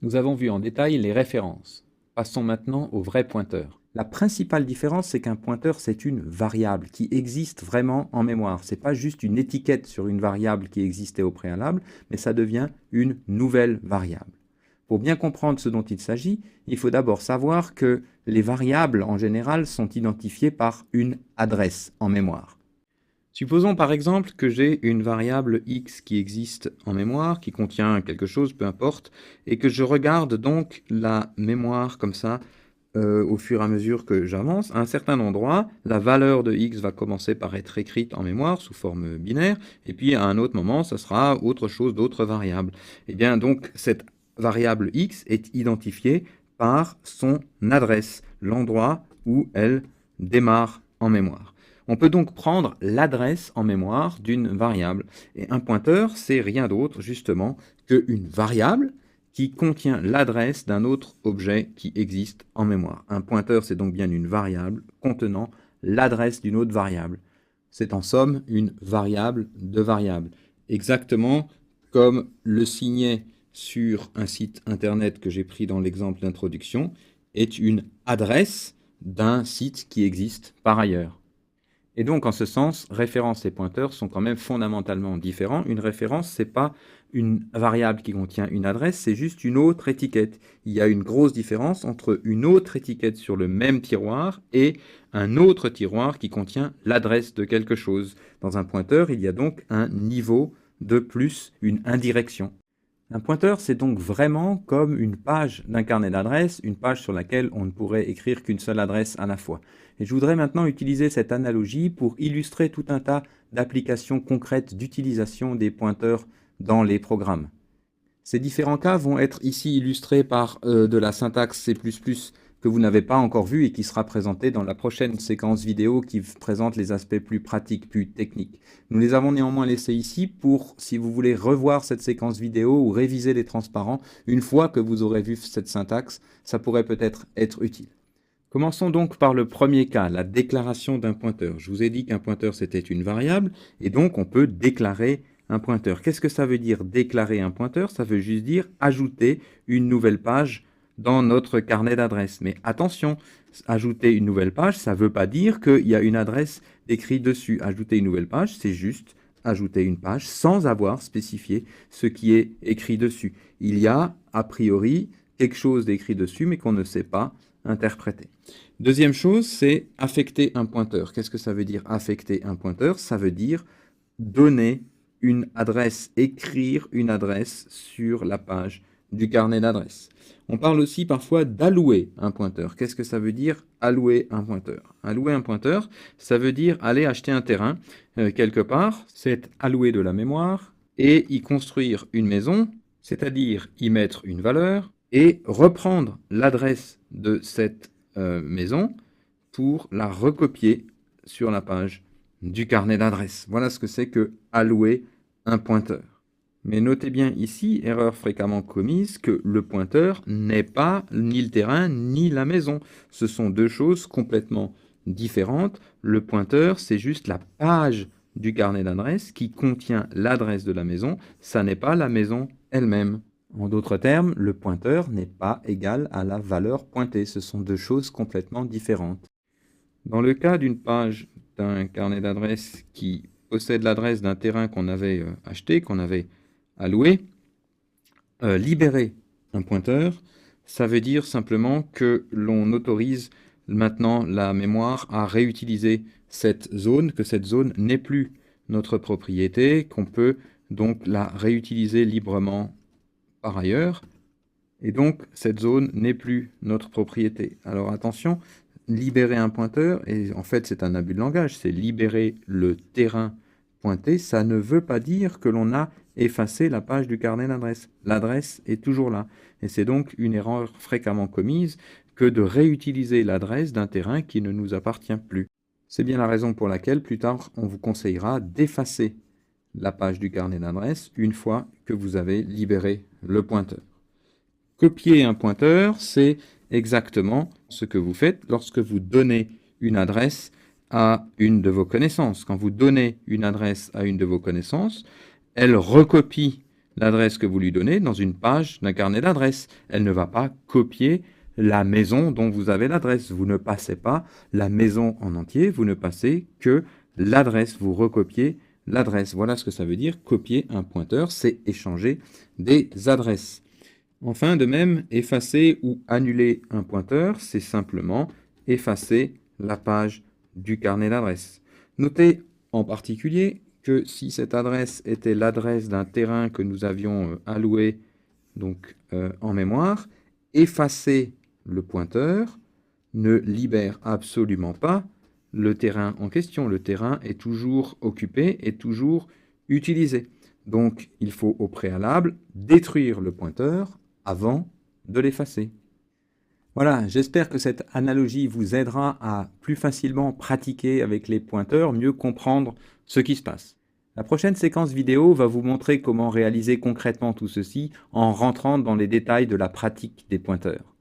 Nous avons vu en détail les références. Passons maintenant au vrai pointeur. La principale différence, c'est qu'un pointeur, c'est une variable qui existe vraiment en mémoire. Ce n'est pas juste une étiquette sur une variable qui existait au préalable, mais ça devient une nouvelle variable. Pour bien comprendre ce dont il s'agit, il faut d'abord savoir que les variables, en général, sont identifiées par une adresse en mémoire. Supposons par exemple que j'ai une variable x qui existe en mémoire, qui contient quelque chose, peu importe, et que je regarde donc la mémoire comme ça au fur et à mesure que j'avance. À un certain endroit, la valeur de x va commencer par être écrite en mémoire sous forme binaire, et puis à un autre moment, ça sera autre chose, d'autres variables. Et bien donc cette variable x est identifiée par son adresse, l'endroit où elle démarre en mémoire. On peut donc prendre l'adresse en mémoire d'une variable. Et un pointeur, c'est rien d'autre, justement, qu'une variable qui contient l'adresse d'un autre objet qui existe en mémoire. Un pointeur, c'est donc bien une variable contenant l'adresse d'une autre variable. C'est en somme une variable de variable. Exactement comme le signet sur un site internet que j'ai pris dans l'exemple d'introduction est une adresse d'un site qui existe par ailleurs. Et donc, en ce sens, référence et pointeur sont quand même fondamentalement différents. Une référence, ce n'est pas une variable qui contient une adresse, c'est juste une autre étiquette. Il y a une grosse différence entre une autre étiquette sur le même tiroir et un autre tiroir qui contient l'adresse de quelque chose. Dans un pointeur, il y a donc un niveau de plus, une indirection. Un pointeur, c'est donc vraiment comme une page d'un carnet d'adresses, une page sur laquelle on ne pourrait écrire qu'une seule adresse à la fois. Et je voudrais maintenant utiliser cette analogie pour illustrer tout un tas d'applications concrètes d'utilisation des pointeurs dans les programmes. Ces différents cas vont être ici illustrés par de la syntaxe C++ que vous n'avez pas encore vue et qui sera présentée dans la prochaine séquence vidéo qui présente les aspects plus pratiques, plus techniques. Nous les avons néanmoins laissés ici pour, si vous voulez revoir cette séquence vidéo ou réviser les transparents, une fois que vous aurez vu cette syntaxe, ça pourrait peut-être être utile. Commençons donc par le premier cas, la déclaration d'un pointeur. Je vous ai dit qu'un pointeur c'était une variable, et donc on peut déclarer un pointeur. Qu'est-ce que ça veut dire déclarer un pointeur? Ça veut juste dire ajouter une nouvelle page dans notre carnet d'adresses. Mais attention, ajouter une nouvelle page, ça ne veut pas dire qu'il y a une adresse écrite dessus. Ajouter une nouvelle page, c'est juste ajouter une page sans avoir spécifié ce qui est écrit dessus. Il y a, a priori, quelque chose d'écrit dessus, mais qu'on ne sait pas interpréter. Deuxième chose, c'est affecter un pointeur. Qu'est-ce que ça veut dire affecter un pointeur? Ça veut dire donner une adresse, écrire une adresse sur la page du carnet d'adresses. On parle aussi parfois d'allouer un pointeur. Qu'est-ce que ça veut dire allouer un pointeur? Allouer un pointeur, ça veut dire aller acheter un terrain quelque part, c'est allouer de la mémoire et y construire une maison, c'est-à-dire y mettre une valeur et reprendre l'adresse de cette maison pour la recopier sur la page du carnet d'adresses. Voilà ce que c'est que allouer un pointeur. Mais notez bien ici, erreur fréquemment commise, que le pointeur n'est pas ni le terrain ni la maison. Ce sont deux choses complètement différentes. Le pointeur, c'est juste la page du carnet d'adresses qui contient l'adresse de la maison. Ça n'est pas la maison elle-même. En d'autres termes, le pointeur n'est pas égal à la valeur pointée. Ce sont deux choses complètement différentes. Dans le cas d'une page d'un carnet d'adresses qui possède l'adresse d'un terrain qu'on avait acheté, qu'on avait alloué, libérer un pointeur, ça veut dire simplement que l'on autorise maintenant la mémoire à réutiliser cette zone, que cette zone n'est plus notre propriété, qu'on peut donc la réutiliser librement par ailleurs, et donc cette zone n'est plus notre propriété. Alors attention, libérer un pointeur, et en fait c'est un abus de langage, c'est libérer le terrain pointé, ça ne veut pas dire que l'on a effacé la page du carnet d'adresse. L'adresse est toujours là. Et c'est donc une erreur fréquemment commise que de réutiliser l'adresse d'un terrain qui ne nous appartient plus. C'est bien la raison pour laquelle plus tard on vous conseillera d'effacer la page du carnet d'adresse une fois que vous avez libéré le pointeur. Copier un pointeur, c'est exactement ce que vous faites lorsque vous donnez une adresse à une de vos connaissances. Quand vous donnez une adresse à une de vos connaissances, elle recopie l'adresse que vous lui donnez dans une page d'un carnet d'adresses. Elle ne va pas copier la maison dont vous avez l'adresse. Vous ne passez pas la maison en entier, vous ne passez que l'adresse, vous recopiez l'adresse. Voilà ce que ça veut dire, copier un pointeur, c'est échanger des adresses. Enfin, de même, effacer ou annuler un pointeur, c'est simplement effacer la page du carnet d'adresses. Notez en particulier que si cette adresse était l'adresse d'un terrain que nous avions alloué donc, en mémoire, effacer le pointeur ne libère absolument pas le terrain en question. Le terrain est toujours occupé et toujours utilisé. Donc, il faut au préalable détruire le pointeur avant de l'effacer. Voilà, j'espère que cette analogie vous aidera à plus facilement pratiquer avec les pointeurs, mieux comprendre ce qui se passe. La prochaine séquence vidéo va vous montrer comment réaliser concrètement tout ceci en rentrant dans les détails de la pratique des pointeurs.